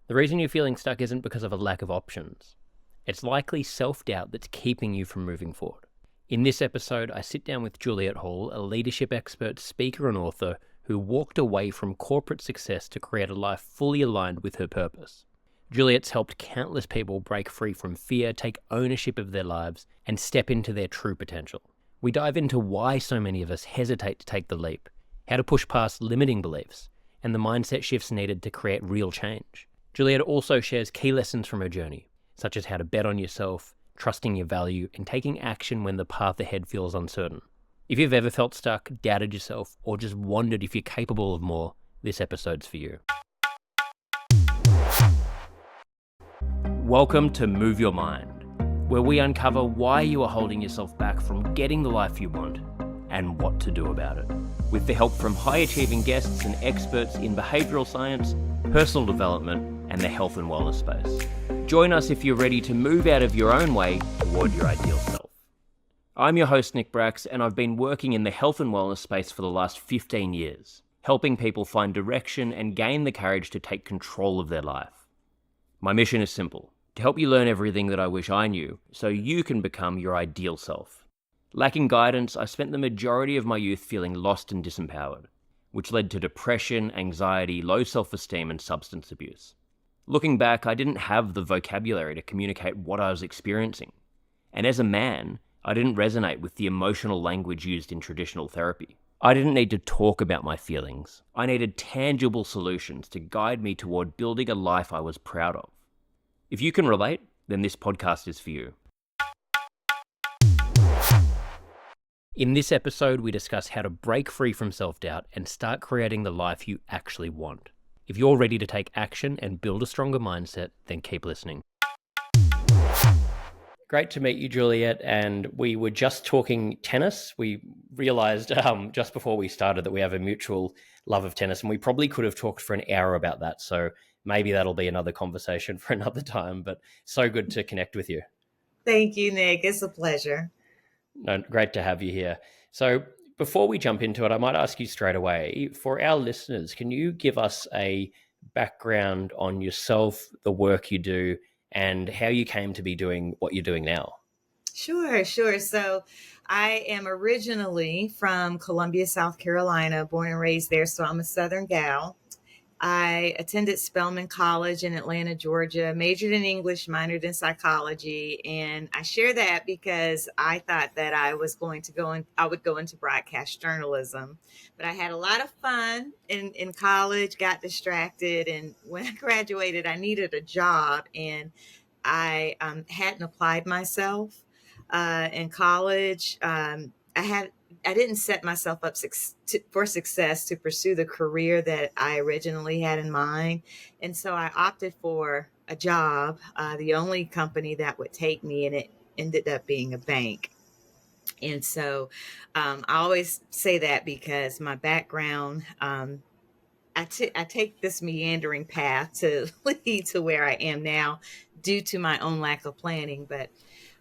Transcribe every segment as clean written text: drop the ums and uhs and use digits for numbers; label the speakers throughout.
Speaker 1: The reason you're feeling stuck isn't because of a lack of options. It's likely self-doubt that's keeping you from moving forward. In this episode, I sit down with Juliete Hall, a leadership expert, speaker, and author who walked away from corporate success to create a life fully aligned with her purpose. Juliete's helped countless people break free from fear, take ownership of their lives, and step into their true potential. We dive into why so many of us hesitate to take the leap, how to push past limiting beliefs, and the mindset shifts needed to create real change. Juliete also shares key lessons from her journey, such as how to bet on yourself, trusting your value, and taking action when the path ahead feels uncertain. If you've ever felt stuck, doubted yourself, or just wondered if you're capable of more, this episode's for you. Welcome to Move Your Mind, where we uncover why you are holding yourself back from getting the life you want and what to do about it. With the help from high-achieving guests and experts in behavioural science, personal development, and the health and wellness space. Join us if you're ready to move out of your own way toward your ideal self. I'm your host, Nick Brax, and I've been working in the health and wellness space for the last 15 years, helping people find direction and gain the courage to take control of their life. My mission is simple: to help you learn everything that I wish I knew so you can become your ideal self. Lacking guidance, I spent the majority of my youth feeling lost and disempowered, which led to depression, anxiety, low self-esteem, and substance abuse. Looking back, I didn't have the vocabulary to communicate what I was experiencing. And as a man, I didn't resonate with the emotional language used in traditional therapy. I didn't need to talk about my feelings. I needed tangible solutions to guide me toward building a life I was proud of. If you can relate, then this podcast is for you. In this episode, we discuss how to break free from self-doubt and start creating the life you actually want. If you're ready to take action and build a stronger mindset, then keep listening. Great to meet you, Juliete. And we were just talking tennis. We realized just before we started that we have a mutual love of tennis, and we probably could have talked for an hour about that. So maybe that'll be another conversation for another time, but so good to connect with you.
Speaker 2: Thank you, Nick. It's a pleasure.
Speaker 1: No, great to have you here. So before we jump into it, I might ask you straight away, for our listeners, can you give us a background on yourself, the work you do, and how you came to be doing what you're doing now?
Speaker 2: Sure. So I am originally from Columbia, South Carolina, born and raised there. So I'm a Southern gal. I attended Spelman College in Atlanta, Georgia, majored in English, minored in psychology. And I share that because I thought that I would go into broadcast journalism. But I had a lot of fun in college, got distracted. And when I graduated, I needed a job. And I hadn't applied myself in college. I didn't set myself up for success to pursue the career that I originally had in mind. And so I opted for a job, the only company that would take me, and it ended up being a bank. And so I always say that because my background, I take this meandering path to lead to where I am now due to my own lack of planning. But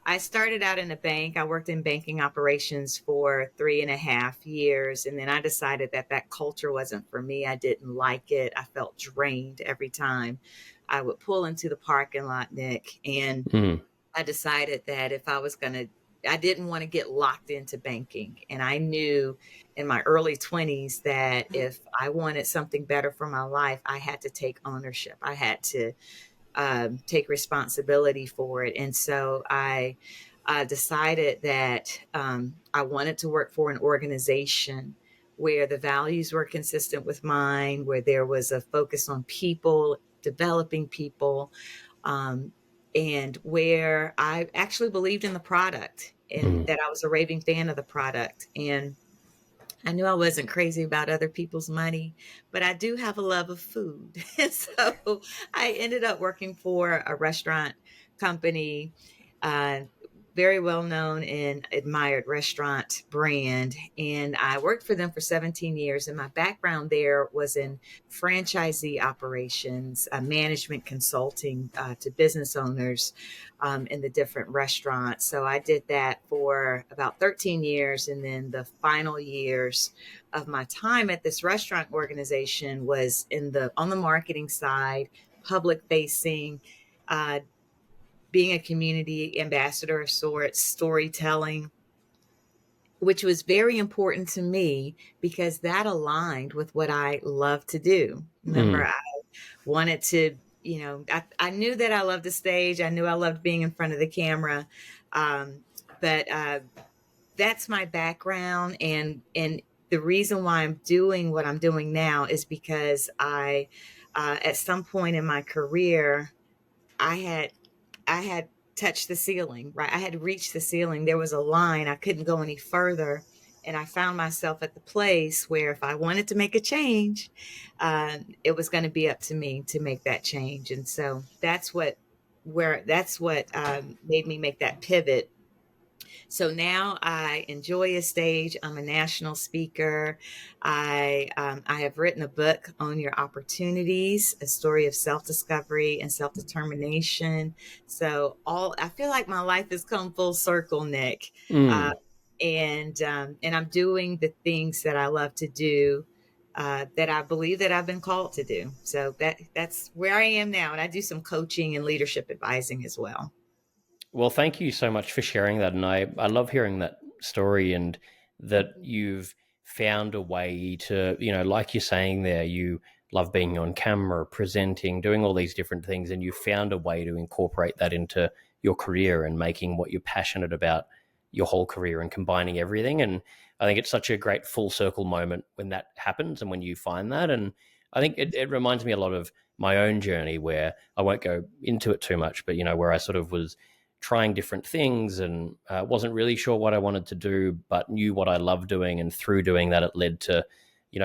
Speaker 2: I started out in a bank. I worked in banking operations for 3.5 years. And then I decided that culture wasn't for me. I didn't like it. I felt drained every time I would pull into the parking lot, Nick. And I decided that I didn't want to get locked into banking. And I knew in my early 20s that if I wanted something better for my life, I had to take ownership. I had to take responsibility for it. And so I decided that I wanted to work for an organization where the values were consistent with mine, where there was a focus on people, developing people, and where I actually believed in the product and that I was a raving fan of the product. And I knew I wasn't crazy about other people's money, but I do have a love of food. And so I ended up working for a restaurant company, very well known and admired restaurant brand. And I worked for them for 17 years. And my background there was in franchisee operations, management consulting to business owners in the different restaurants. So I did that for about 13 years. And then the final years of my time at this restaurant organization was on the marketing side, public facing, uh, being a community ambassador of sorts, storytelling, which was very important to me because that aligned with what I love to do. Remember,
Speaker 1: Mm.
Speaker 2: I wanted to, I knew that I loved the stage. I knew I loved being in front of the camera. But that's my background. And the reason why I'm doing what I'm doing now is because at some point in my career, I had I had touched the ceiling, right? I had reached the ceiling. There was a line. I couldn't go any further. And I found myself at the place where if I wanted to make a change, it was going to be up to me to make that change. And so that's what made me make that pivot. So now I enjoy a stage. I'm a national speaker. I have written a book on your opportunities, a story of self discovery and self determination. So I feel like my life has come full circle, Nick, uh,
Speaker 1: Mm.
Speaker 2: and I'm doing the things that I love to do. That I believe that I've been called to do. So that's where I am now. And I do some coaching and leadership advising as well.
Speaker 1: Well, thank you so much for sharing that. And I love hearing that story and that you've found a way to, like you're saying there, you love being on camera, presenting, doing all these different things, and you found a way to incorporate that into your career and making what you're passionate about your whole career and combining everything. And I think it's such a great full circle moment when that happens and when you find that. And I think it reminds me a lot of my own journey where I won't go into it too much, but, where I sort of was trying different things and wasn't really sure what I wanted to do, but knew what I loved doing. And through doing that, it led to,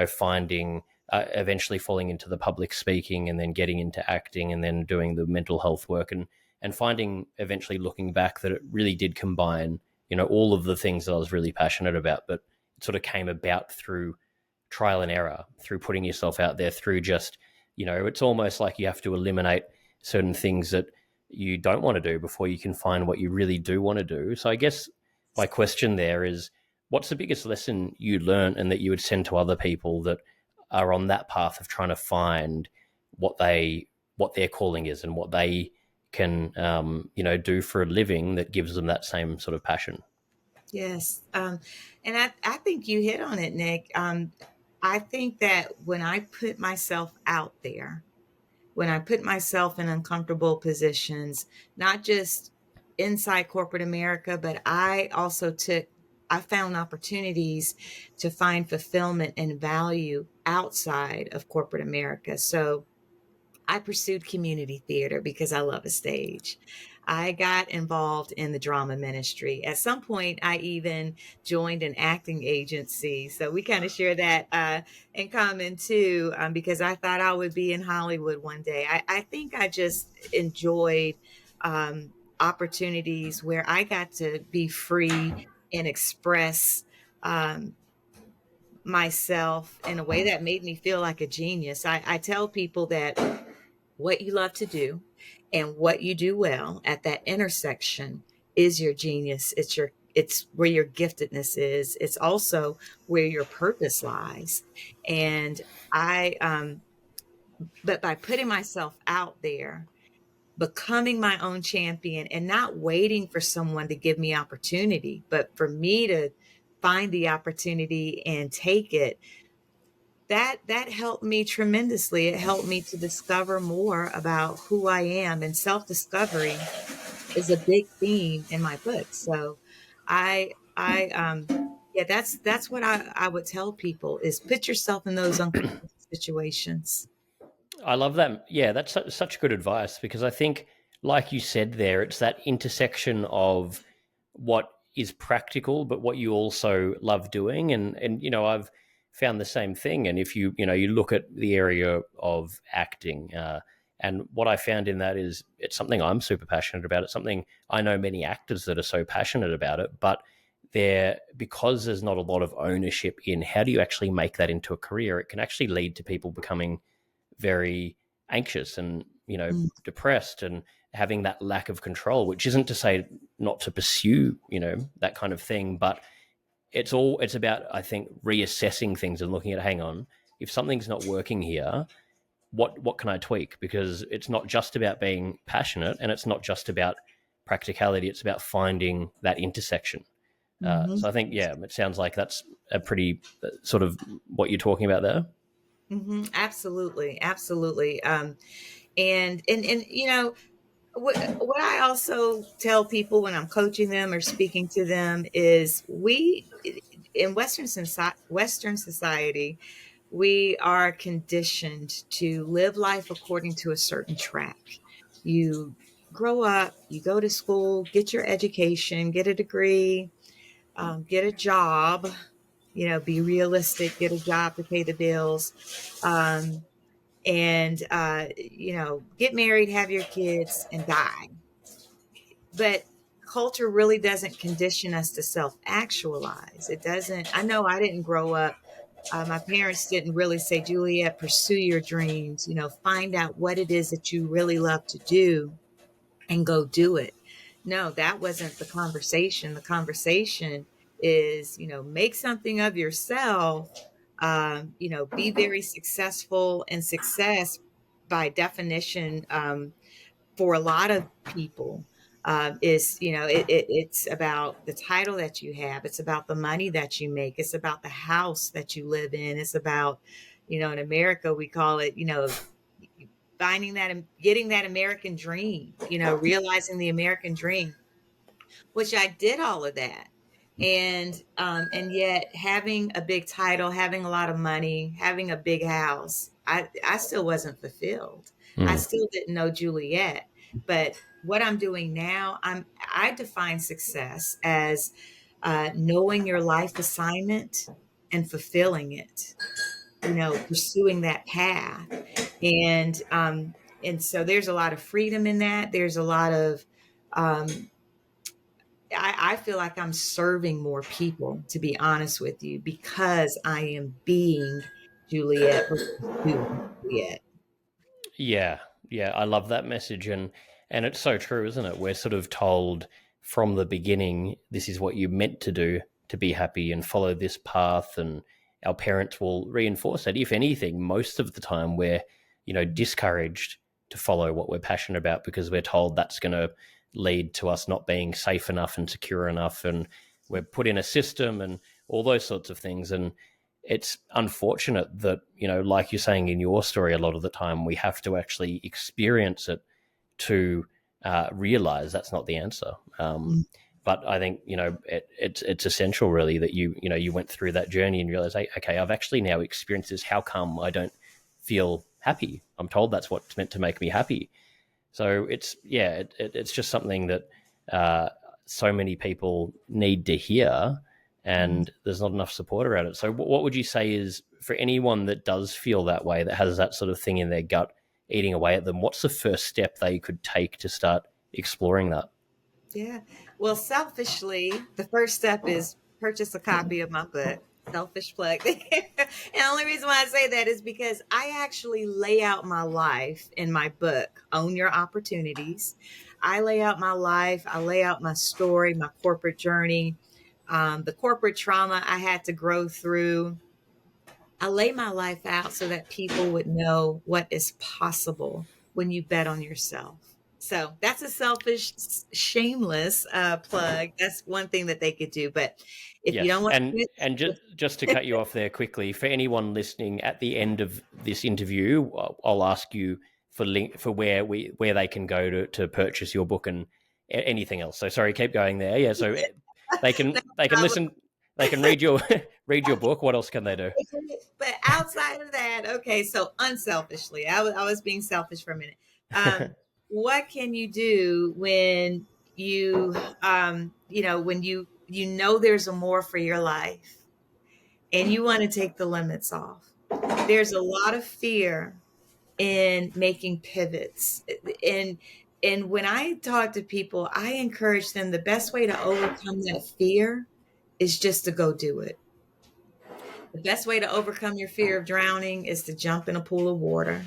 Speaker 1: finding, eventually falling into the public speaking and then getting into acting and then doing the mental health work and finding eventually looking back that it really did combine, all of the things that I was really passionate about, but it sort of came about through trial and error, through putting yourself out there, through just, it's almost like you have to eliminate certain things that you don't want to do before you can find what you really do want to do. So I guess my question there is, what's the biggest lesson you learned and that you would send to other people that are on that path of trying to find what their calling is and what they can do for a living that gives them that same sort of passion?
Speaker 2: Yes. And I think you hit on it, Nick. I think that when I put myself out there, when I put myself in uncomfortable positions, not just inside corporate America, but I found opportunities to find fulfillment and value outside of corporate America. So I pursued community theater because I love a stage. I got involved in the drama ministry. At some point, I even joined an acting agency. So we kind of share that in common too, because I thought I would be in Hollywood one day. I think I just enjoyed opportunities where I got to be free and express um, myself in a way that made me feel like a genius. I tell people that what you love to do and what you do well at that intersection is your genius. It's where your giftedness is. It's also where your purpose lies. And but by putting myself out there, becoming my own champion and not waiting for someone to give me opportunity, but for me to find the opportunity and take it, that helped me tremendously. It helped me to discover more about who I am, and self-discovery is a big theme in my book. So I yeah, that's what I would tell people is put yourself in those uncomfortable situations.
Speaker 1: I love that. Yeah, that's such good advice because I think, like you said there, it's that intersection of what is practical, but what you also love doing. And I've found the same thing. And if you look at the area of acting, and what I found in that is it's something I'm super passionate about. It's something I know many actors that are so passionate about it, but because there's not a lot of ownership in how do you actually make that into a career, it can actually lead to people becoming very anxious and
Speaker 2: Mm,
Speaker 1: depressed and having that lack of control, which isn't to say not to pursue that kind of thing, but it's about, I think, reassessing things and looking at, hang on, if something's not working here, what can I tweak? Because it's not just about being passionate, and it's not just about practicality. It's about finding that intersection.
Speaker 2: Hmm.
Speaker 1: So I think, yeah, it sounds like that's a pretty sort of what you're talking about there.
Speaker 2: Hmm. Absolutely, absolutely. And what I also tell people when I'm coaching them or speaking to them is we in Western society, we are conditioned to live life according to a certain track. You grow up, you go to school, get your education, get a degree, get a job, be realistic, get a job to pay the bills, um, and get married, have your kids, and die. But culture really doesn't condition us to self actualize. It doesn't. I know I didn't grow up. My parents didn't really say, Juliet, pursue your dreams, find out what it is that you really love to do and go do it. No, that wasn't the conversation. The conversation is, make something of yourself, be very successful. And success, by definition, for a lot of people, is it's about the title that you have, it's about the money that you make, it's about the house that you live in, it's about, in America we call it, finding that and getting that American dream, realizing the American dream, which I did all of that. And yet having a big title, having a lot of money, having a big house, I still wasn't fulfilled. I
Speaker 1: Mm.
Speaker 2: still didn't know Juliet. But what I'm doing now, I define success as knowing your life assignment and fulfilling it, pursuing that path. And so there's a lot of freedom in that. There's a lot of um, I feel like I'm serving more people, to be honest with you, because I am being Juliet versus doing Juliet.
Speaker 1: Yeah, yeah, I love that message, and it's so true, isn't it? We're sort of told from the beginning, this is what you're meant to do to be happy and follow this path, and our parents will reinforce that. If anything, most of the time we're, discouraged to follow what we're passionate about because we're told that's going to lead to us not being safe enough and secure enough, and we're put in a system and all those sorts of things. And it's unfortunate that, like you're saying in your story, a lot of the time we have to actually experience it to realize that's not the answer.
Speaker 2: Mm.
Speaker 1: But I think, it's essential really that you went through that journey and realize, hey, okay, I've actually now experienced this. How come I don't feel happy? I'm told that's what's meant to make me happy. So it's just something that so many people need to hear,
Speaker 2: Mm.
Speaker 1: and there's not enough support around it. So what would you say is, for anyone that does feel that way, that has that sort of thing in their gut eating away at them, what's the first step they could take to start exploring that?
Speaker 2: Yeah. Well, selfishly, the first step is purchase a copy of my book. Selfish plug. And the only reason why I say that is because I actually lay out my life in my book, Own Your Opportunities. I lay out my life, I lay out my story, my corporate journey, the corporate trauma I had to grow through. I lay my life out so that people would know what is possible when you bet on yourself. So that's a selfish, shameless plug. That's one thing that they could do. But if you
Speaker 1: Yes,
Speaker 2: don't want
Speaker 1: and
Speaker 2: to,
Speaker 1: just to cut you off there quickly, for anyone listening, at the end of this interview, I'll ask you for link for where they can go to purchase your book and anything else. So sorry, keep going there. Yeah, so
Speaker 2: no
Speaker 1: they can
Speaker 2: problem.
Speaker 1: listen, they can read your read your book. What else can they do?
Speaker 2: But outside of that, okay, so unselfishly, I was being selfish for a minute. What can you do when you, when you know there's a more for your life and you want to take the limits off? There's a lot of fear in making pivots. And when I talk to people, I encourage them the best way to overcome that fear is just to go do it. The best way to overcome your fear of drowning is to jump in a pool of water.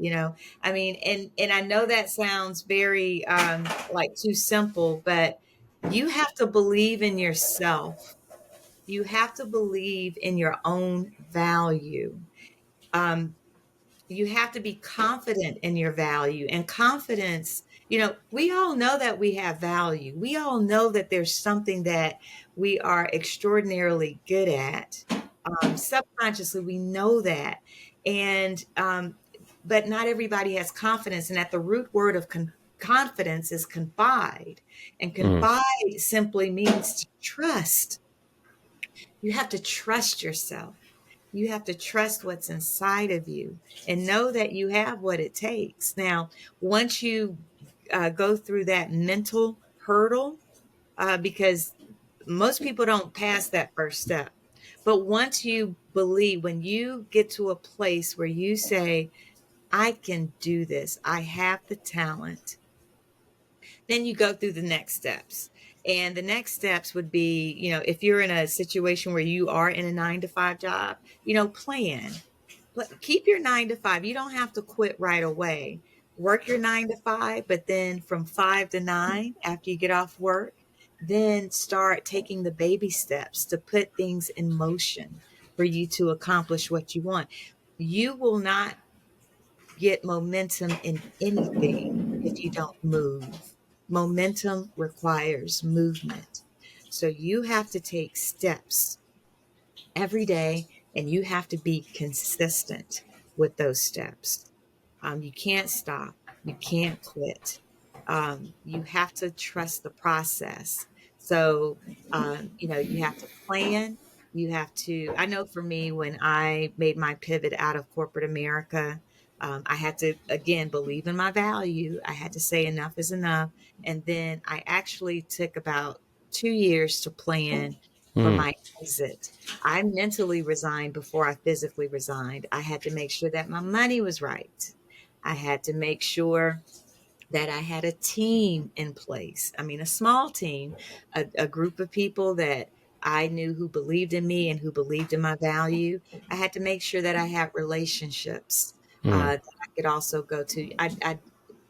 Speaker 2: I mean, and I know that sounds very like too simple, but you have to believe in yourself. You have to believe in your own value. Um, You have to be confident in your value, and confidence, we all know that we have value. We all know that there's something that we are extraordinarily good at. Subconsciously, we know that. And, but not everybody has confidence. And at the root word of confidence is confide. And
Speaker 1: Mm.
Speaker 2: confide simply means to trust. You have to trust yourself. You have to trust what's inside of you and know that you have what it takes. Now, once you go through that mental hurdle, because most people don't pass that first step. But once you believe, when you get to a place where you say, I can do this, I have the talent, then you go through the next steps. And the next steps would be, if you're in a situation where you are in a 9 to 5 job, plan. Keep your 9 to 5. You don't have to quit right away. Work your 9 to 5, but then from 5 to 9, after you get off work, then start taking the baby steps to put things in motion for you to accomplish what you want. You will not get momentum in anything if you don't move. Momentum requires movement. So you have to take steps every day, and you have to be consistent with those steps. You can't stop. You can't quit. You have to trust the process. So, you have to plan. You have to, I know for me, when I made my pivot out of corporate America, I had to, again, believe in my value. I had to say enough is enough. And then I actually took about 2 years to plan for
Speaker 1: Mm.
Speaker 2: my exit. I mentally resigned before I physically resigned. I had to make sure that my money was right. I had to make sure that I had a team in place. I mean, a small team, a group of people that I knew who believed in me and who believed in my value. I had to make sure that I had relationships
Speaker 1: Mm.
Speaker 2: that I could also go to.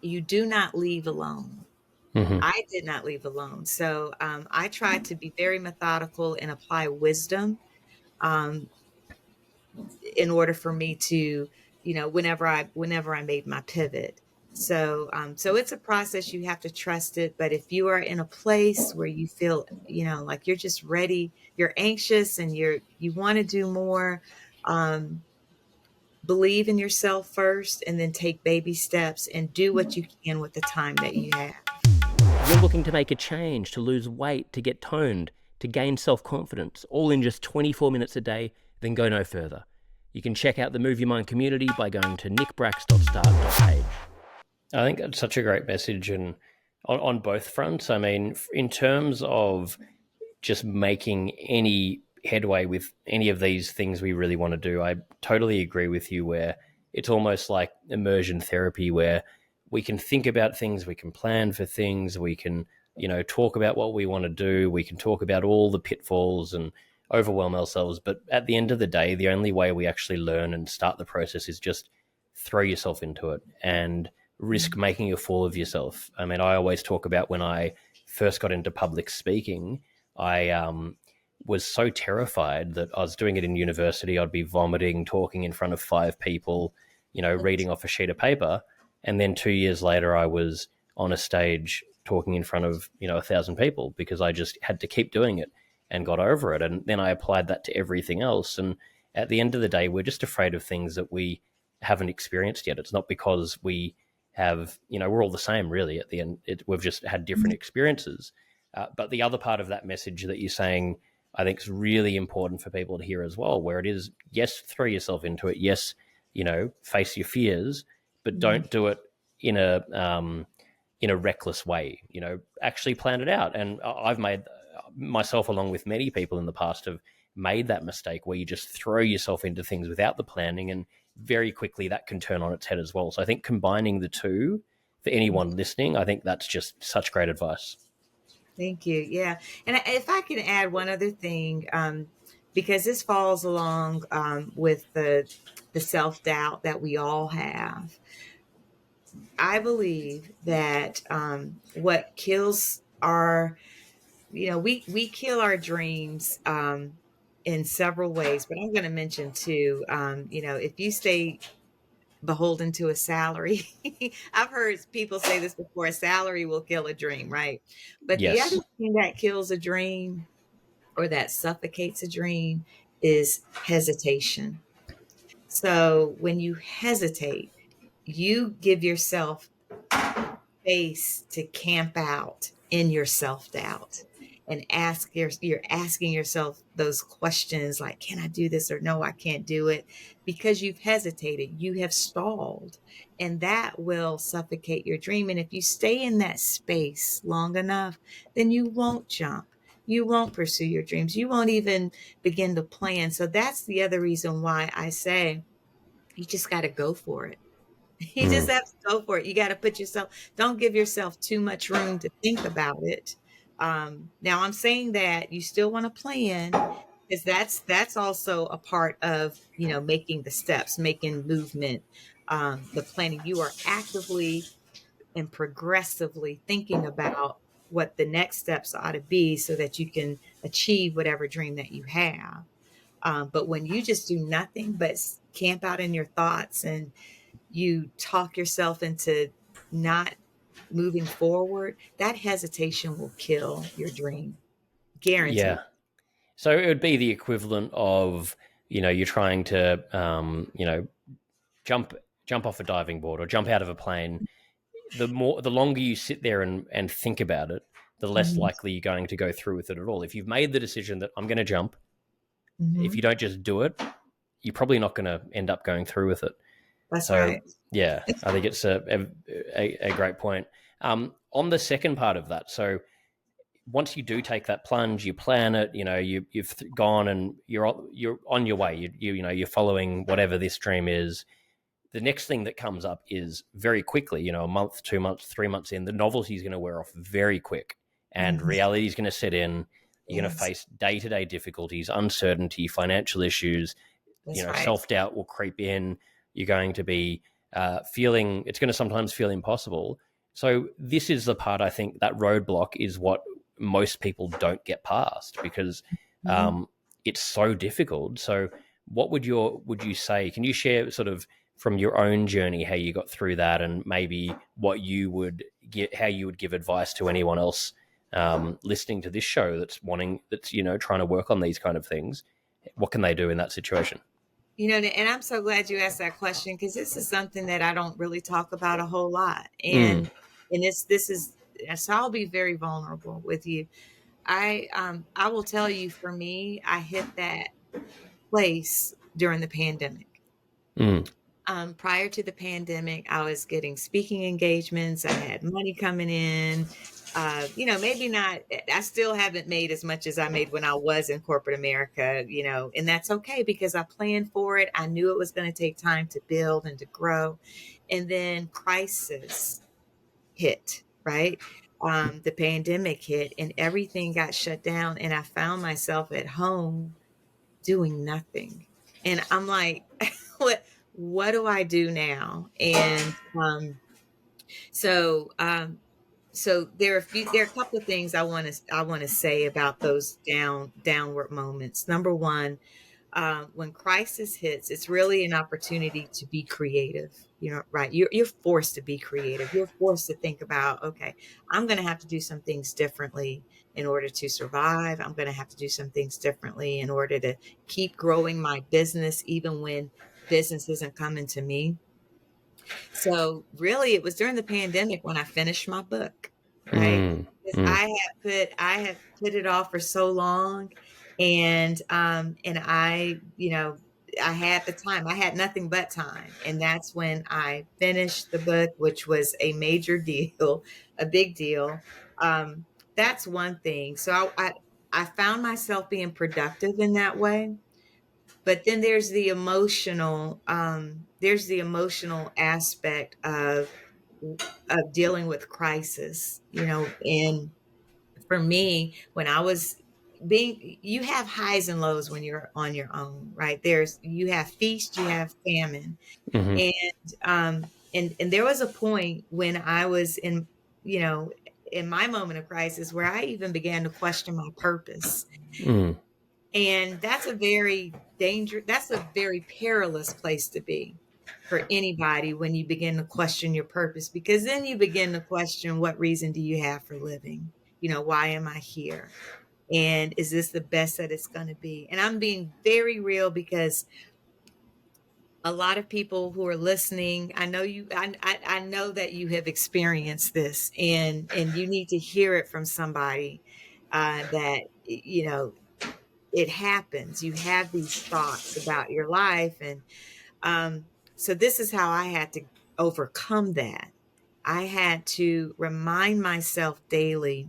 Speaker 2: You do not leave alone.
Speaker 1: Hmm.
Speaker 2: I did not leave alone. So I tried to be very methodical and apply wisdom, um, in order for me to, whenever I made my pivot. So it's a process. You have to trust it. But if you are in a place where you feel, like you're just ready, you're anxious and you want to do more, um, believe in yourself first, and then take baby steps and do what you can with the time that you have.
Speaker 1: You're looking to make a change, to lose weight, to get toned, to gain self confidence, all in just 24 minutes a day, then go no further. You can check out the Move Your Mind community by going to nickbrax.start.page. I think that's such a great message, and on both fronts. I mean, in terms of just making any headway with any of these things we really want to do, I totally agree with you where it's almost like immersion therapy where we can think about things, we can plan for things, we can, talk about what we want to do, we can talk about all the pitfalls and overwhelm ourselves. But at the end of the day, the only way we actually learn and start the process is just throw yourself into it and risk making a fool of yourself. I mean, I always talk about when I first got into public speaking, I was so terrified that I was doing it in university. I'd be vomiting, talking in front of 5 people, reading off a sheet of paper. And then 2 years later, I was on a stage talking in front of, 1,000 people because I just had to keep doing it and got over it. And then I applied that to everything else. And at the end of the day, we're just afraid of things that we haven't experienced yet. It's not because we have, we're all the same really at the end. We've just had different experiences. But the other part of that message that you're saying, I think is really important for people to hear as well, where it is, yes, throw yourself into it. Yes, face your fears, but
Speaker 2: Mhm.
Speaker 1: don't do it in a reckless way. Actually plan it out. And I've made myself, along with many people in the past, have made that mistake where you just throw yourself into things without the planning, and very quickly that can turn on its head as well. So I think combining the two for anyone listening, I think that's just such great advice.
Speaker 2: Thank you. Yeah. And if I can add one other thing, because this falls along with the self doubt that we all have. I believe that what kills our, we kill our dreams in several ways, but I'm going to mention two. If you stay beholden to a salary. I've heard people say this before, a salary will kill a dream, right? But the other
Speaker 1: Yes.
Speaker 2: thing that kills a dream or that suffocates a dream is hesitation. So when you hesitate, you give yourself space to camp out in your self-doubt and you're asking yourself those questions like, can I do this, or no, I can't do it, because you've hesitated, you have stalled, and that will suffocate your dream. And if you stay in that space long enough, then you won't jump, you won't pursue your dreams, you won't even begin to plan. So that's the other reason why I say you just got to go for it. You just
Speaker 1: Mm.
Speaker 2: have to go for it. You got to put yourself, don't give yourself too much room to think about it. Now I'm saying that you still want to plan, because that's also a part of, making the steps, making movement, the planning. You are actively and progressively thinking about what the next steps ought to be so that you can achieve whatever dream that you have. But when you just do nothing but camp out in your thoughts, and you talk yourself into not moving forward, that hesitation will kill your dream. Guaranteed.
Speaker 1: Yeah. So it would be the equivalent of, you're trying to, jump jump off a diving board or jump out of a plane. The longer you sit there and think about it, the less
Speaker 2: Hmm.
Speaker 1: likely you're going to go through with it at all. If you've made the decision that I'm going to jump, if you
Speaker 2: Hmm.
Speaker 1: don't just do it, you're probably not going to end up going through with it.
Speaker 2: That's
Speaker 1: So
Speaker 2: right.
Speaker 1: yeah, I think it's a great point. On the second part of that, so once you do take that plunge, you plan it. You've gone and you're on your way. You're following whatever this dream is. The next thing that comes up is very quickly. A month, 2 months, 3 months in, the novelty is going to wear off very quick, and
Speaker 2: Hmm.
Speaker 1: reality is going to set in. You're going to
Speaker 2: Yes,
Speaker 1: face day-to-day difficulties, uncertainty, financial issues.
Speaker 2: that's right.
Speaker 1: Self-doubt will creep in. You're going to be feeling, it's going to sometimes feel impossible. So this is the part, I think, that roadblock is what most people don't get past, because
Speaker 2: Hmm.
Speaker 1: um, it's so difficult. So what would you say, can you share sort of from your own journey how you got through that, and maybe what you would get, how you would give advice to anyone else listening to this show that's trying to work on these kind of things? What can they do in that situation?
Speaker 2: And I'm so glad you asked that question, because this is something that I don't really talk about a whole lot.
Speaker 1: Mm,
Speaker 2: And this is, so I'll be very vulnerable with you. I will tell you, for me, I hit that place during the pandemic.
Speaker 1: mm,
Speaker 2: Prior to the pandemic, I was getting speaking engagements. I had money coming in. Maybe not, I still haven't made as much as I made when I was in corporate America, and that's okay, because I planned for it. I knew it was going to take time to build and to grow. And then crisis hit, right? The pandemic hit and everything got shut down. And I found myself at home doing nothing. And I'm like, what do I do now? And so there are a couple of things I want to say about those downward moments. Number one, when crisis hits, it's really an opportunity to be creative. Right? You're forced to be creative. You're forced to think about, okay, I'm going to have to do some things differently in order to survive. I'm going to have to do some things differently in order to keep growing my business, even when business isn't coming to me. So really, it was during the pandemic when I finished my book, right?
Speaker 1: mm,
Speaker 2: Because
Speaker 1: mm,
Speaker 2: I had put it off for so long, and I had the time. I had nothing but time, and that's when I finished the book, which was a major deal, a big deal. Um, that's one thing. So I found myself being productive in that way. But then there's the emotional aspect of dealing with crisis, and for me, when I was being you have highs and lows when you're on your own, right? You have feast, you have famine.
Speaker 1: mm,
Speaker 2: And there was a point when I was you know in my moment of crisis where I even began to question my purpose.
Speaker 1: mm,
Speaker 2: And that's a very perilous place to be. for anybody when you begin to question your purpose, because then you begin to question, what reason do you have for living? Why am I here? And is this the best that it's going to be? And I'm being very real, because a lot of people who are listening, I know that you have experienced this, and you need to hear it from somebody, that, it happens. You have these thoughts about your life. And so this is how I had to overcome that. I had to remind myself daily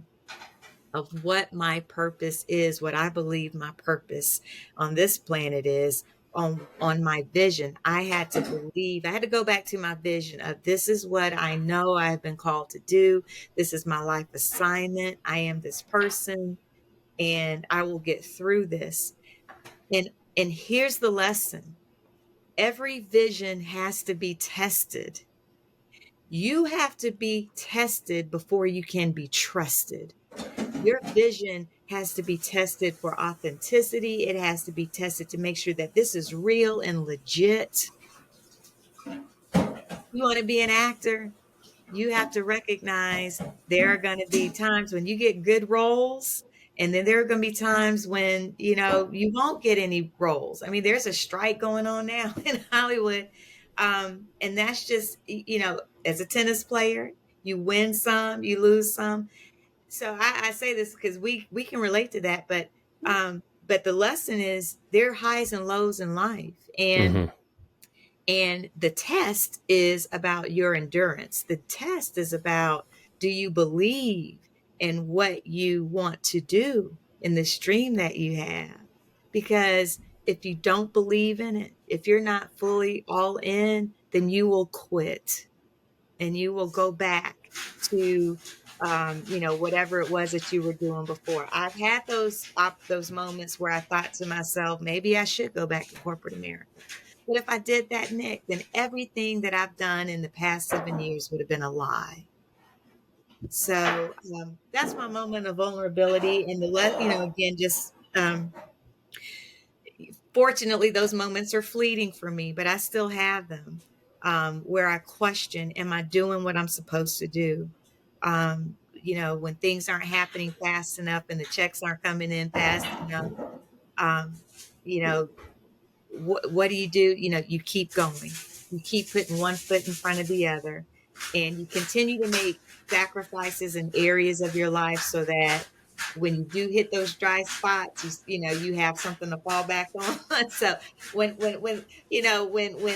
Speaker 2: of what my purpose is, what I believe my purpose on this planet is, on my vision. I had to believe, I had to go back to my vision of, this is what I know I have been called to do. This is my life assignment. I am this person, and I will get through this. And here's the lesson. Every vision has to be tested. You have to be tested before you can be trusted. Your vision has to be tested for authenticity. It has to be tested to make sure that this is real and legit. You want to be an actor? You have to recognize there are going to be times when you get good roles, and then there are going to be times when, you won't get any roles. I mean, there's a strike going on now in Hollywood. And that's just, as a tennis player, you win some, you lose some. So I say this because we can relate to that, but the lesson is, there are highs and lows in life, and
Speaker 1: Mm-hmm.
Speaker 2: the test is about your endurance. The test is about, do you believe in what you want to do, in this dream that you have? Because if you don't believe in it, if you're not fully all in, then you will quit, and you will go back to, whatever it was that you were doing before. I've had those moments where I thought to myself, maybe I should go back to corporate America. But if I did that, Nick, then everything that I've done in the past 7 years would have been a lie. So that's my moment of vulnerability, and again, just fortunately, those moments are fleeting for me, but I still have them, where I question, am I doing what I'm supposed to do? When things aren't happening fast enough and the checks aren't coming in fast enough, um, you know, what do? You keep going. You keep putting one foot in front of the other, and you continue to make sacrifices in areas of your life, so that when you do hit those dry spots, you have something to fall back on. So when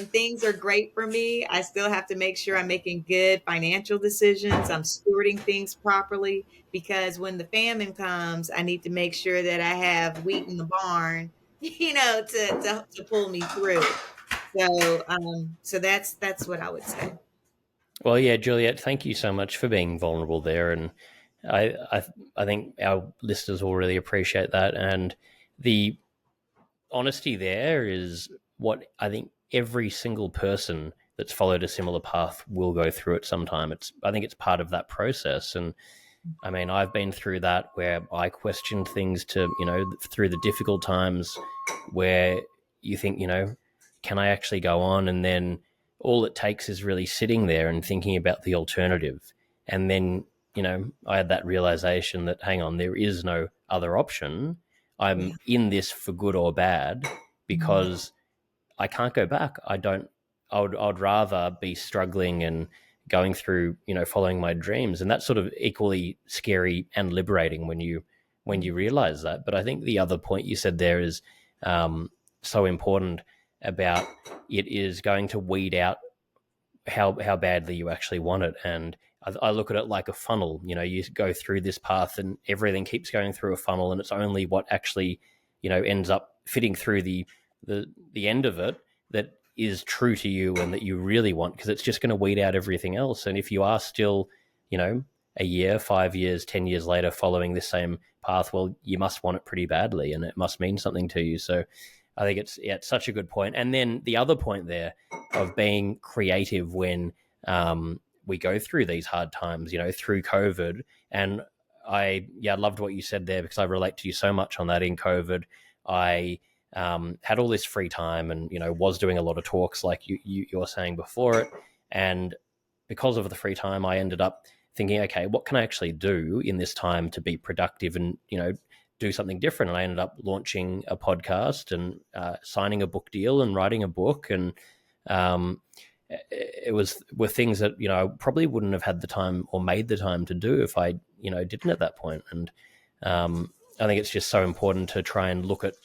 Speaker 2: things are great for me, I still have to make sure I'm making good financial decisions. I'm stewarding things properly, because when the famine comes, I need to make sure that I have wheat in the barn, to pull me through. So that's what I would say.
Speaker 1: Well, yeah, Juliet, thank you so much for being vulnerable there, and I, I, I think our listeners will really appreciate that. And the honesty there is what I think every single person that's followed a similar path will go through at some time. I think it's part of that process, and I mean, I've been through that where I questioned things to, through the difficult times where you think, can I actually go on? And then all it takes is really sitting there and thinking about the alternative. And then, I had that realization that, hang on, there is no other option. I'm
Speaker 2: Yeah.
Speaker 1: in this for good or bad,
Speaker 2: Mhm.
Speaker 1: because I can't go back. I don't. I'd rather be struggling and going through, following my dreams, and that's sort of equally scary and liberating when you realize that. But I think the other point you said there is so important about it is going to weed out how badly you actually want it. And I look at it like a funnel. You go through this path, and everything keeps going through a funnel, and it's only what actually ends up fitting through the end of it that is true to you and that you really want, because it's just going to weed out everything else. And if you are still, a year, 5 years, 10 years later following this same path, well, you must want it pretty badly, and it must mean something to you. So I think it's such a good point. And then the other point there of being creative when we go through these hard times, through COVID. And I loved what you said there, because I relate to you so much on that. In COVID, I had all this free time and, was doing a lot of talks like you were saying before it. And because of the free time, I ended up thinking, okay, what can I actually do in this time to be productive and, do something different? And I ended up launching a podcast and signing a book deal and writing a book. And were things that, I probably wouldn't have had the time or made the time to do if I, didn't at that point. And I think it's just so important to try and look at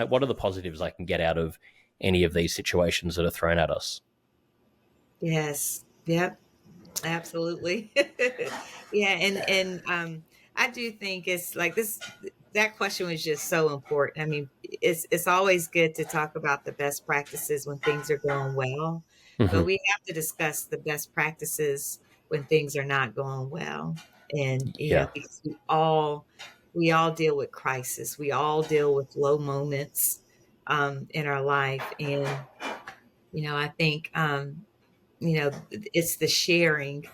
Speaker 1: what are the positives I can get out of any of these situations that are thrown at us.
Speaker 2: Yes. Yep. Absolutely. Yeah. And I do think it's like this, that question was just so important. I mean, it's always good to talk about the best practices when things are going well, but we have to discuss the best practices when things are not going well. And,
Speaker 1: Yeah.
Speaker 2: because we all deal with crisis. We all deal with low moments, in our life. And, I think, it's the sharing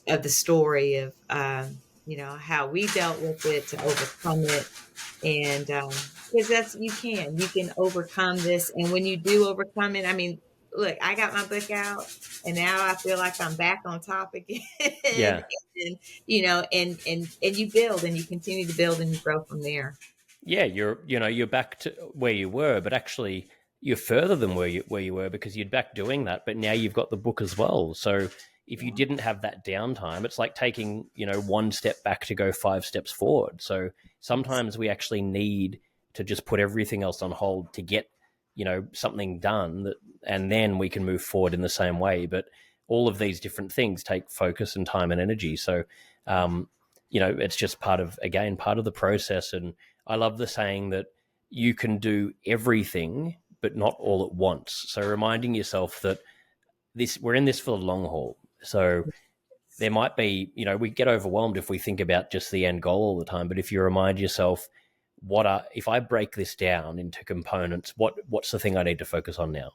Speaker 2: of the story of, how we dealt with it to overcome it. And because you can overcome this. And when you do overcome it, I mean, look, I got my book out and now I feel like I'm back on top again.
Speaker 1: Yeah.
Speaker 2: And, and you build and you continue to build and you grow from there.
Speaker 1: Yeah. You're back to where you were, but actually you're further than where you were because you're back doing that. But now you've got the book as well. So if you didn't have that downtime, it's like taking, one step back to go 5 steps forward. So sometimes we actually need to just put everything else on hold to get, something done and then we can move forward in the same way. But all of these different things take focus and time and energy. So, it's just part of the process. And I love the saying that you can do everything, but not all at once. So reminding yourself that we're in this for the long haul. So there might be, we get overwhelmed if we think about just the end goal all the time. But if you remind yourself, if I break this down into components, what's the thing I need to focus on now?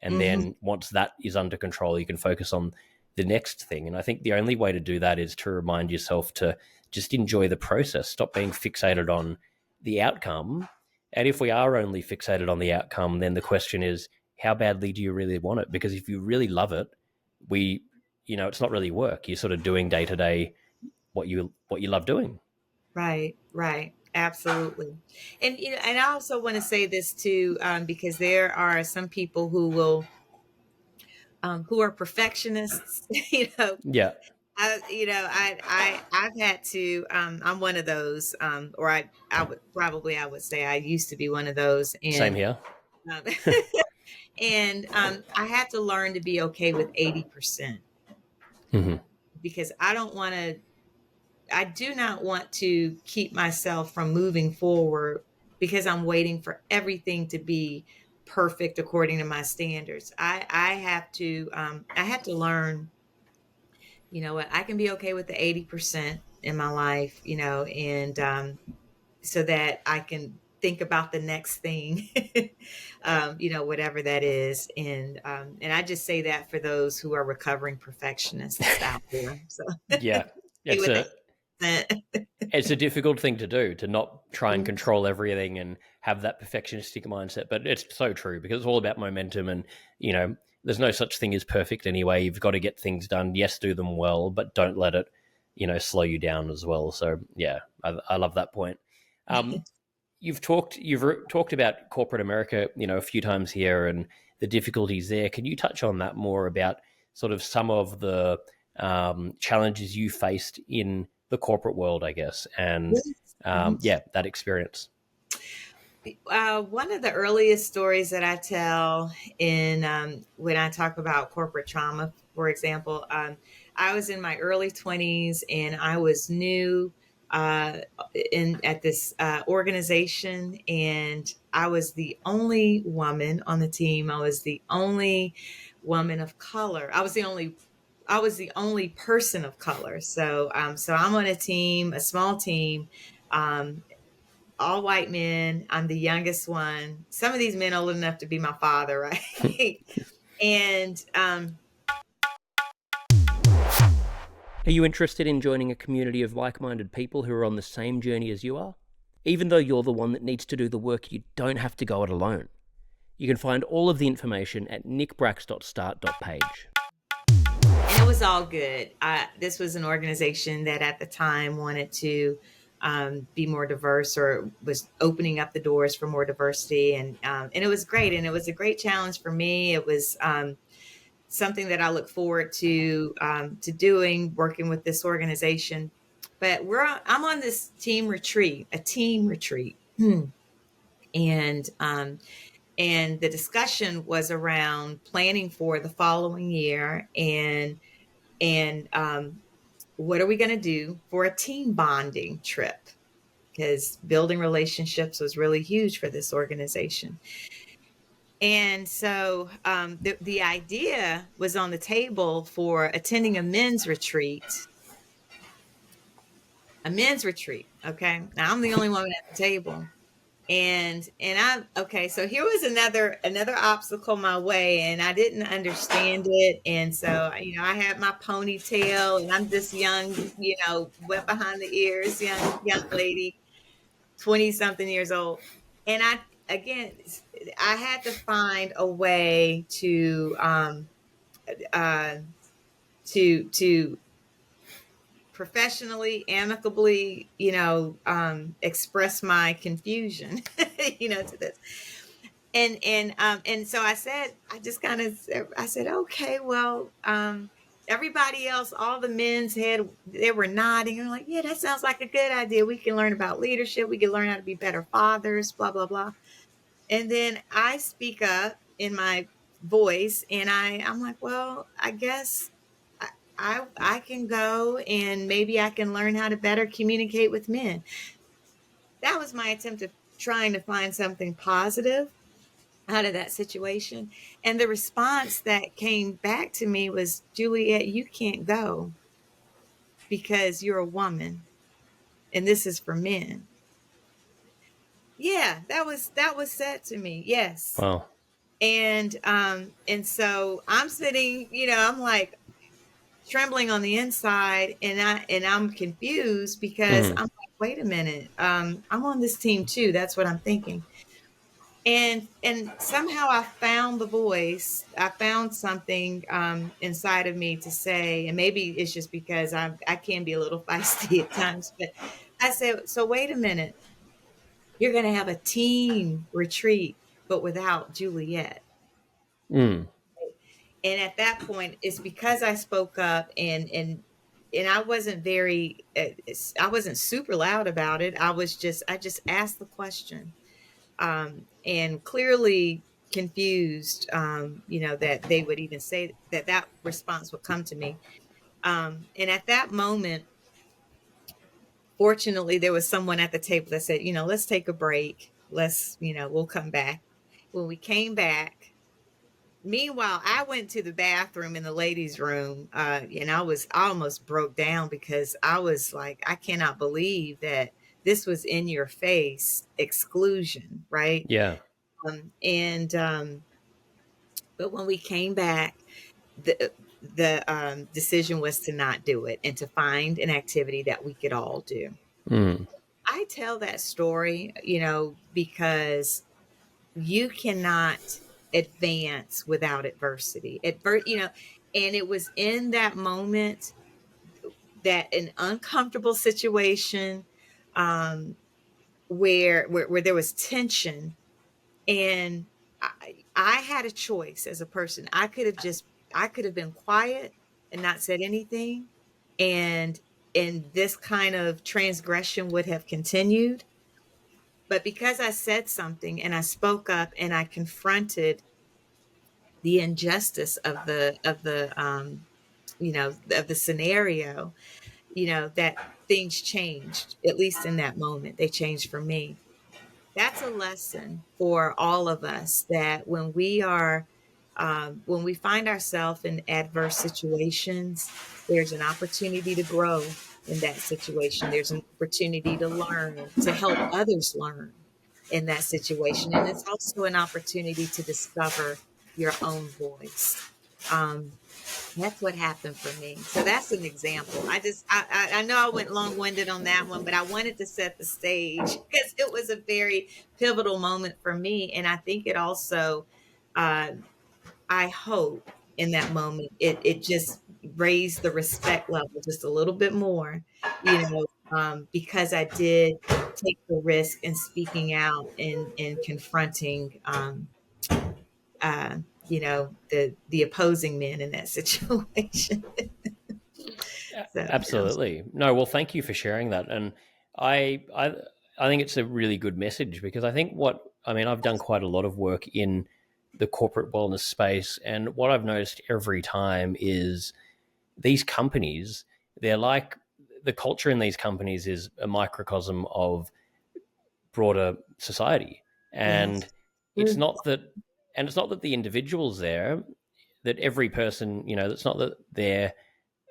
Speaker 1: And then once that is under control, you can focus on the next thing. And I think the only way to do that is to remind yourself to just enjoy the process, stop being fixated on the outcome. And if we are only fixated on the outcome, then the question is, how badly do you really want it? Because if you really love it, it's not really work. You're sort of doing day to day what you love doing.
Speaker 2: Right, right. Absolutely. And, and I also want to say this too, because there are some people who are perfectionists,
Speaker 1: Yeah.
Speaker 2: I've had to, I'm one of those, or I would say I used to be one of those. And,
Speaker 1: Same here.
Speaker 2: Um, and I had to learn to be okay with 80%, because I do not want to keep myself from moving forward because I'm waiting for everything to be perfect according to my standards. I have to learn, what, I can be okay with the 80% in my life, and so that I can think about the next thing, whatever that is. And I just say that for those who are recovering perfectionists out there. So
Speaker 1: yeah, it's a difficult thing to do, to not try and control everything and have that perfectionistic mindset. But it's so true because it's all about momentum and, there's no such thing as perfect anyway. You've got to get things done. Yes, do them well, but don't let it, slow you down as well. So yeah, I love that point. You've talked about corporate America, a few times here and the difficulties there. Can you touch on that more about sort of some of the challenges you faced in the corporate world, I guess, and that experience?
Speaker 2: One of the earliest stories that I tell in when I talk about corporate trauma, for example, I was in my early 20s and I was new at this organization, and I was the only woman on the team. I was the only woman of color. I was the only person of color. So I'm on a small team, all white men. I'm the youngest one. Some of these men old enough to be my father, right? And
Speaker 1: are you interested in joining a community of like-minded people who are on the same journey as you are? Even though you're the one that needs to do the work, you don't have to go it alone. You can find all of the information at nickbrax.start.page.
Speaker 2: And it was all good. This was an organization that at the time wanted to be more diverse, or was opening up the doors for more diversity, and it was great, and it was a great challenge for me. It was something that I look forward to doing, working with this organization. But I'm on this a team retreat, and and the discussion was around planning for the following year, and what are we going to do for a team bonding trip, because building relationships was really huge for this organization. And so the idea was on the table for attending a men's retreat. Okay. Now I'm the only woman at the table. And okay, so here was another obstacle my way, and I didn't understand it. And so, I had my ponytail, and I'm this young, wet behind the ears, young lady, 20 something years old. And again, I had to find a way uh, to professionally, amicably, express my confusion, to this. And so I said, okay, well, everybody else, all the men's they were nodding. I'm like, yeah, that sounds like a good idea. We can learn about leadership. We can learn how to be better fathers, blah, blah, blah. And then I speak up in my voice, and I'm like, well, I guess I can go, and maybe I can learn how to better communicate with men. That was my attempt of trying to find something positive out of that situation. And the response that came back to me was, Juliet, you can't go because you're a woman, and this is for men. Yeah, that was said to me. Yes.
Speaker 1: Wow.
Speaker 2: And so I'm sitting, I'm like trembling on the inside, and I'm confused, because I'm like, wait a minute, I'm on this team too. That's what I'm thinking. And somehow I found the voice. I found something inside of me to say, and maybe it's just because I can be a little feisty at times, but I said, so wait a minute, you're going to have a team retreat, but without Juliet. And at that point, it's because I spoke up, and I wasn't I wasn't super loud about it. I just asked the question, and clearly confused, that they would even say that response would come to me. And at that moment, fortunately, there was someone at the table that said, let's take a break. We'll come back. When we came back, meanwhile, I went to the bathroom in the ladies' room, and I almost broke down, because I was like, I cannot believe that this was in your face exclusion, right?
Speaker 1: Yeah.
Speaker 2: But when we came back, the decision was to not do it, and to find an activity that we could all do. I tell that story, because you cannot advance without adversity. And it was in that moment, that an uncomfortable situation, where there was tension, and I had a choice as a person. I could have been quiet and not said anything, and this kind of transgression would have continued. But because I said something, and I spoke up, and I confronted the injustice of the scenario, that things changed, at least in that moment. They changed for me. That's a lesson for all of us, that when we find ourselves in adverse situations, there's an opportunity to grow in that situation. There's an opportunity to learn, to help others learn in that situation. And it's also an opportunity to discover your own voice. That's what happened for me. So that's an example. I know I went long-winded on that one, but I wanted to set the stage because it was a very pivotal moment for me. And I think it also, uh, I hope in that moment, it just raised the respect level just a little bit more, because I did take the risk in speaking out and confronting, uh, the opposing men in that situation. So yeah.
Speaker 1: Absolutely. No, well, thank you for sharing that. And I, I, I think it's a really good message because I think I've done quite a lot of work in the corporate wellness space, and what I've noticed every time is these companies, they're like the culture in these companies is a microcosm of broader society, and
Speaker 2: Yes.
Speaker 1: it's not that, and it's not that the individuals there, that every person, that's not that they're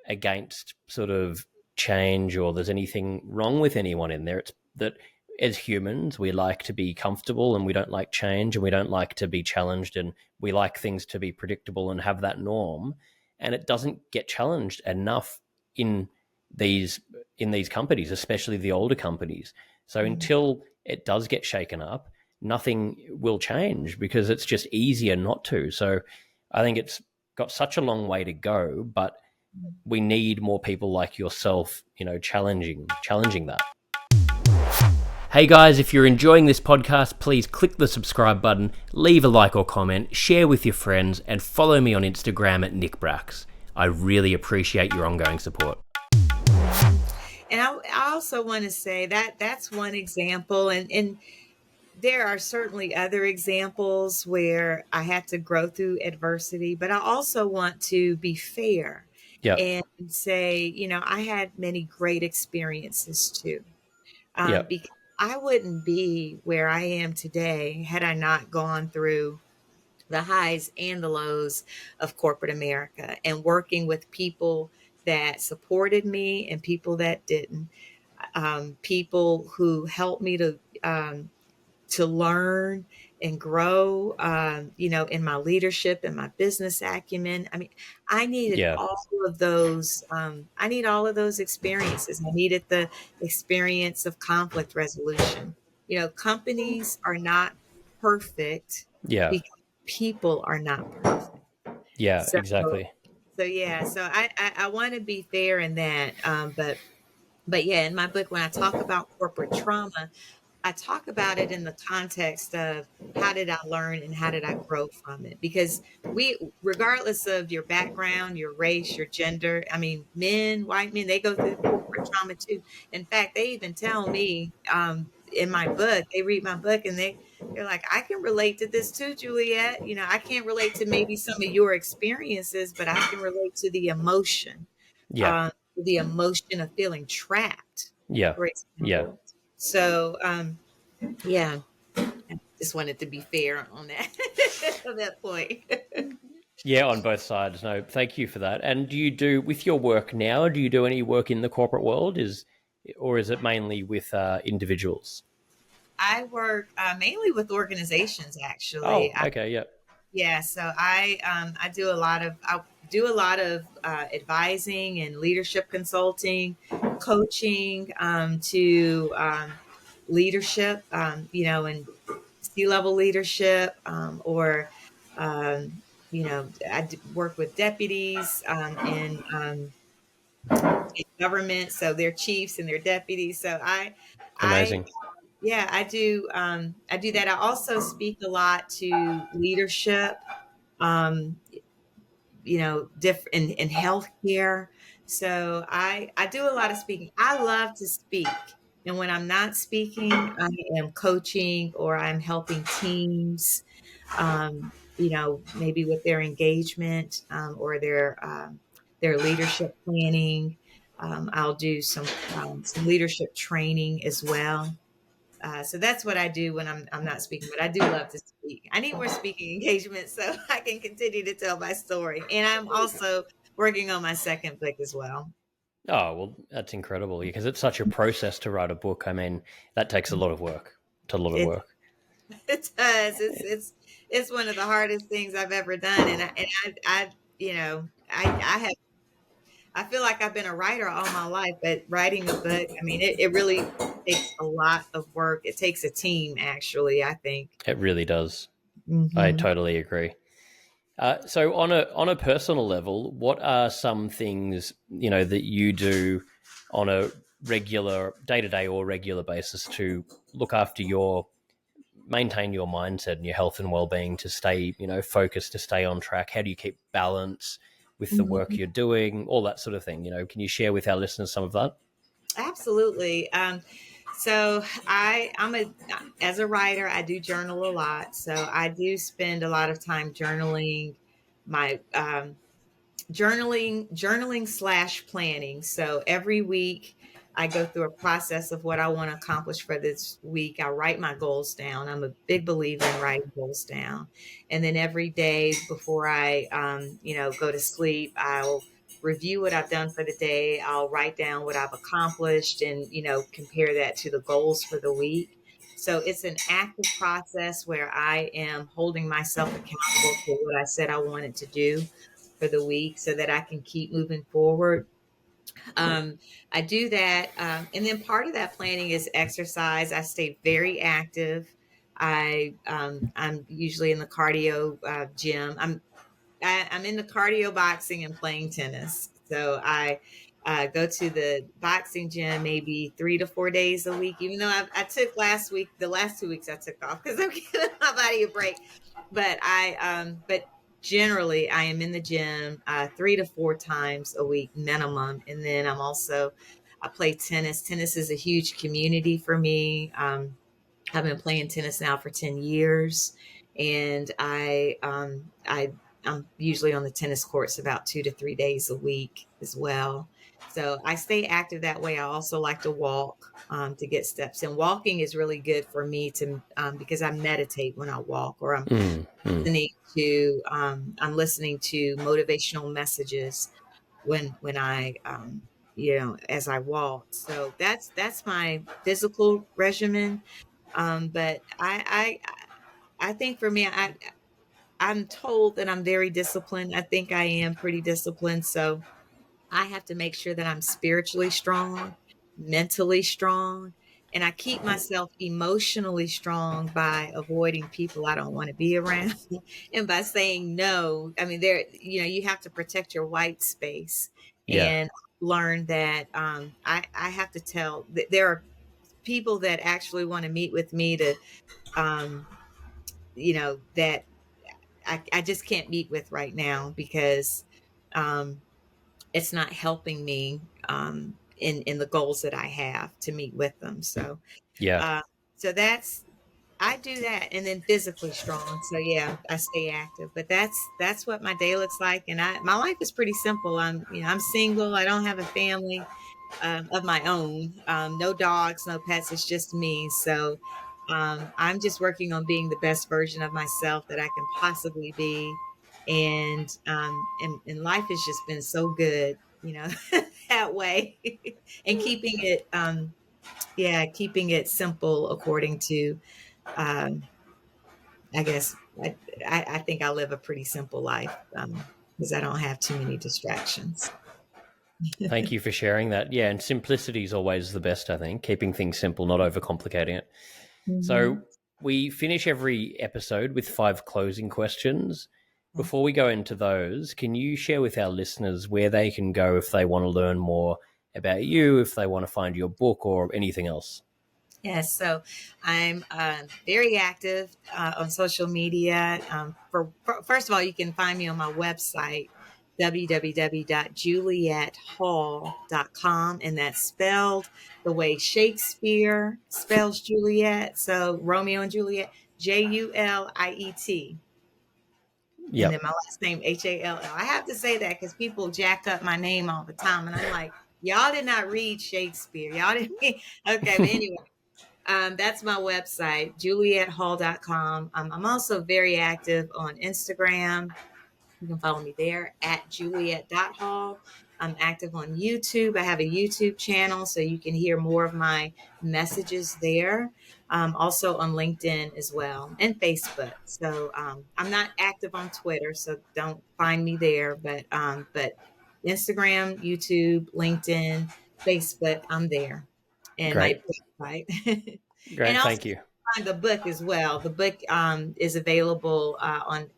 Speaker 1: against sort of change or there's anything wrong with anyone in there. It's that as humans, we like to be comfortable and we don't like change and we don't like to be challenged, and we like things to be predictable and have that norm. And it doesn't get challenged enough in these in these companies, especially the older companies. So
Speaker 2: Mhm.
Speaker 1: until it does get shaken up, nothing will change because it's just easier not to. So I think it's got such a long way to go, but we need more people like yourself, challenging that. Hey guys, if you're enjoying this podcast, please click the subscribe button, leave a like or comment, share with your friends, and follow me on Instagram at nickbrax. I really appreciate your ongoing support.
Speaker 2: And I also want to say that that's one example, and there are certainly other examples where I had to grow through adversity, but I also want to be fair
Speaker 1: Yeah,
Speaker 2: and say, I had many great experiences too.
Speaker 1: yeah,
Speaker 2: Because I wouldn't be where I am today had I not gone through the highs and the lows of corporate America and working with people that supported me and people that didn't. People who helped me to learn and grow, in my leadership and my business acumen. I mean, I needed
Speaker 1: yeah,
Speaker 2: all of those. I need all of those experiences. I needed the experience of conflict resolution. Companies are not perfect
Speaker 1: yeah,
Speaker 2: because people are not perfect.
Speaker 1: yeah,
Speaker 2: So,
Speaker 1: exactly.
Speaker 2: so yeah. So I want to be fair in that. But yeah, in my book, when I talk about corporate trauma, I talk about it in the context of how did I learn and how did I grow from it? Because regardless of your background, your race, your gender, I mean, white men, they go through corporate trauma too. In fact, they even tell me in my book, they read my book and they're like, I can relate to this too, Juliet. I can't relate to maybe some of your experiences, but I can relate to
Speaker 1: Yeah,
Speaker 2: um, the emotion of feeling trapped,
Speaker 1: yeah,
Speaker 2: for
Speaker 1: yeah.
Speaker 2: example. So, yeah, I just wanted to be fair on that on that point.
Speaker 1: Yeah, on both sides. No, thank you for that. And do you do with your work now? Do you do any work in the corporate world? Or is it mainly with individuals?
Speaker 2: I work mainly with organizations, actually.
Speaker 1: Oh, okay, yeah,
Speaker 2: Yeah, so I do a lot of advising and leadership consulting, coaching to leadership, and C-level leadership, or work with deputies in government, so their chiefs and their deputies. So I
Speaker 1: amazing.
Speaker 2: yeah, I do that. I also speak a lot to leadership, um, different in healthcare. So I do a lot of speaking. I love to speak. And when I'm not speaking, I am coaching or I'm helping teams, maybe with their engagement, or their leadership planning. I'll do some leadership training as well. So that's what I do when I'm not speaking, but I do love to speak. I need more speaking engagements so I can continue to tell my story. And I'm also working on my second book as well.
Speaker 1: Oh, well, that's incredible because it's such a process to write a book. I mean, that takes a lot of work. It's a lot of
Speaker 2: It
Speaker 1: work.
Speaker 2: it does. It's one of the hardest things I've ever done, and I I have I feel like I've been a writer all my life, but writing a book, I mean, it really takes a lot of work. It takes a team, actually, I think.
Speaker 1: It really does. I
Speaker 2: Hmm.
Speaker 1: totally agree. So on a personal level, what are some things that you do on a regular day to day or regular basis to look after your maintain your mindset and your health and well being to stay focused, to stay on track? How do you keep balance with the work
Speaker 2: Hmm.
Speaker 1: you're doing, all that sort of thing? Can you share with our listeners some of that?
Speaker 2: Absolutely. So I'm a as a writer, I do journal a lot. So I do spend a lot of time journaling my journaling slash planning. So every week I go through a process of what I want to accomplish for this week. I write my goals down. I'm a big believer in writing goals down. And then every day before I go to sleep, I'll review what I've done for the day. I'll write down what I've accomplished and compare that to the goals for the week. So it's an active process where I am holding myself accountable for what I said I wanted to do for the week so that I can keep moving forward. Um, I do that. And then part of that planning is exercise. I stay very active. I'm usually in the cardio gym. I'm in the cardio boxing and playing tennis. So I go to the boxing gym maybe 3 to 4 days a week, even though I took last week, the last 2 weeks I took off because I'm giving my body a break. But generally I am in the gym 3 to 4 times a week minimum. And then I play tennis. Tennis is a huge community for me. I've been playing tennis now for 10 years, and I'm usually on the tennis courts about 2 to 3 days a week as well. So I stay active that way. I also like to walk to get steps in. Walking is really good for me to because I meditate when I walk, or
Speaker 1: Mm, mm.
Speaker 2: I'm listening to motivational messages when I as I walk. So that's my physical regimen. But I think for me, I'm told that I'm very disciplined. I think I am pretty disciplined. So I have to make sure that I'm spiritually strong, mentally strong, and I keep myself emotionally strong by avoiding people I don't want to be around and by saying no. I mean, you have to protect your white space
Speaker 1: Yeah,
Speaker 2: and learn that I have to tell that there are people that actually want to meet with me to um, that I just can't meet with right now because um, it's not helping me in the goals that I have to meet with them.
Speaker 1: yeah.
Speaker 2: Uh, so I do that, and then physically strong. So yeah, I stay active. But that's what my day looks like, and my life is pretty simple. I'm single. I don't have a family of my own. No dogs, no pets. It's just me. So I'm just working on being the best version of myself that I can possibly be. And life has just been so good, that way. And keeping it simple according to, um, I guess, I think I live a pretty simple life because I don't have too many distractions.
Speaker 1: Thank you for sharing that. Yeah, and simplicity is always the best, I think, keeping things simple, not overcomplicating it. So
Speaker 2: Mhm.
Speaker 1: we finish every episode with 5 closing questions. Before we go into those, can you share with our listeners where they can go if they want to learn more about you, if they want to find your book or anything else?
Speaker 2: Yes, so I'm very active on social media. First of all, you can find me on my website, www.juliethall.com, and that's spelled the way Shakespeare spells Juliet. So Romeo and Juliet, Juliet. And then
Speaker 1: Yep.
Speaker 2: my last name, Hall. I have to say that because people jack up my name all the time. And I'm like, y'all did not read Shakespeare. Y'all didn't read. Okay, but anyway. That's my website, juliethall.com. I'm also very active on Instagram. You can follow me there at juliet.hall. I'm active on YouTube. I have a YouTube channel, so you can hear more of my messages there. Also on LinkedIn as well, and Facebook. So I'm not active on Twitter, so don't find me there. But Instagram, YouTube, LinkedIn, Facebook, I'm there, and my
Speaker 1: Great.
Speaker 2: website. And
Speaker 1: Great.
Speaker 2: also
Speaker 1: Thank you.
Speaker 2: find the book as well. The book is available on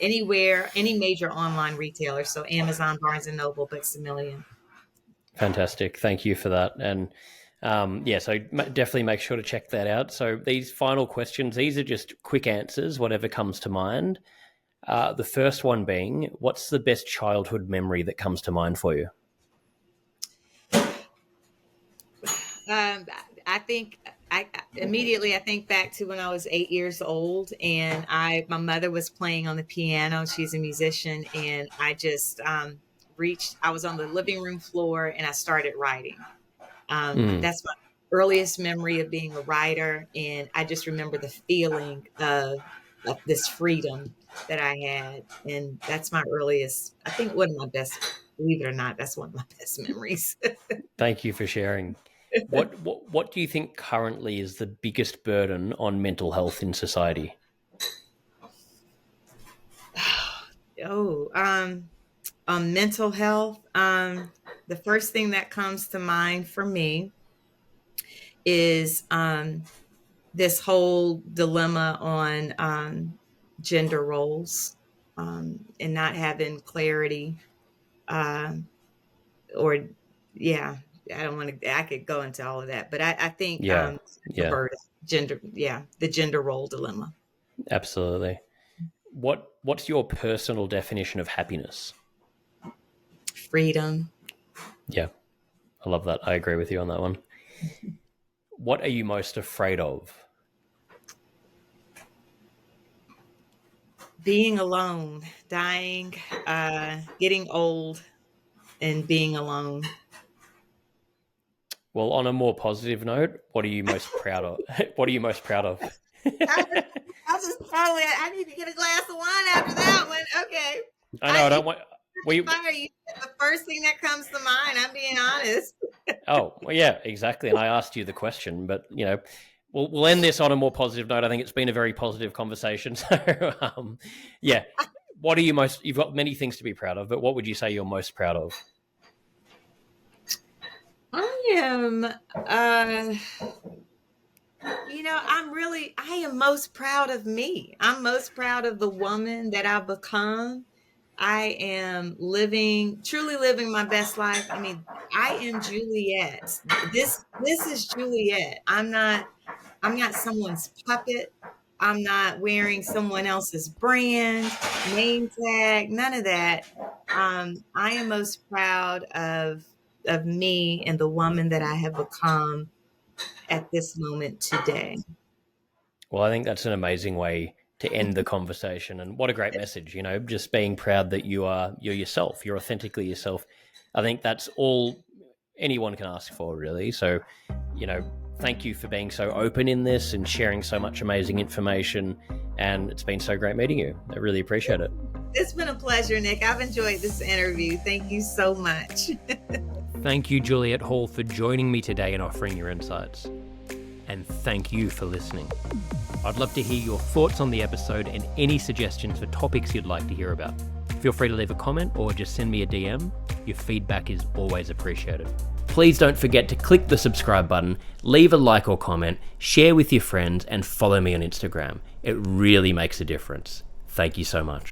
Speaker 2: anywhere, any major online retailer. So Amazon, Barnes and Noble, Books a Million.
Speaker 1: Fantastic. Thank you for that. And so definitely make sure to check that out. So these final questions, these are just quick answers, whatever comes to mind. The first one being, what's the best childhood memory that comes to mind for you?
Speaker 2: I think I immediately I think back to when I was 8 years old, and my mother was playing on the piano. She's a musician, and I just reached. I was on the living room floor, and I started writing. That's my earliest memory of being a writer, and I just remember the feeling of this freedom that I had, and that's my earliest. I think one of my best. Believe it or not, that's one of my best memories.
Speaker 1: Thank you for sharing. What do you think currently is the biggest burden on mental health in society?
Speaker 2: On mental health, the first thing that comes to mind for me is this whole dilemma on gender roles, and not having clarity, or yeah, I don't want to. I could go into all of that, but I think
Speaker 1: Yeah.
Speaker 2: the gender role dilemma.
Speaker 1: Absolutely. What's your personal definition of happiness?
Speaker 2: Freedom.
Speaker 1: Yeah, I love that. I agree with you on that one. What are you most afraid of?
Speaker 2: Being alone, dying, getting old, and being alone.
Speaker 1: Well, on a more positive note, what are you most proud of? What are you most proud of?
Speaker 2: I need to get a glass of wine after that one. Okay.
Speaker 1: I know. I don't want.
Speaker 2: You the first thing that comes to mind. I'm being honest.
Speaker 1: Oh, well, yeah, exactly. And I asked you the question, but we'll end this on a more positive note. I think it's been a very positive conversation. So, yeah, what are you most? You've got many things to be proud of, but what would you say you're most proud of?
Speaker 2: I am most proud of me. I'm most proud of the woman that I've become. I am truly living my best life. I mean, I am Juliet. This is Juliet. I'm not someone's puppet. I'm not wearing someone else's brand, name tag, none of that. I am most proud of me and the woman that I have become at this moment today.
Speaker 1: Well, I think that's an amazing way to end the conversation, and what a great message. Just being proud that you're yourself, you're authentically yourself. I think that's all anyone can ask for, really. So, thank you for being so open in this and sharing so much amazing information. And it's been so great meeting you. I really appreciate it.
Speaker 2: It's been a pleasure, Nick. I've enjoyed this interview. Thank you so much.
Speaker 1: Thank you, Juliete Hall, for joining me today and offering your insights. And thank you for listening. I'd love to hear your thoughts on the episode and any suggestions for topics you'd like to hear about. Feel free to leave a comment or just send me a DM. Your feedback is always appreciated. Please don't forget to click the subscribe button, leave a like or comment, share with your friends, and follow me on Instagram. It really makes a difference. Thank you so much.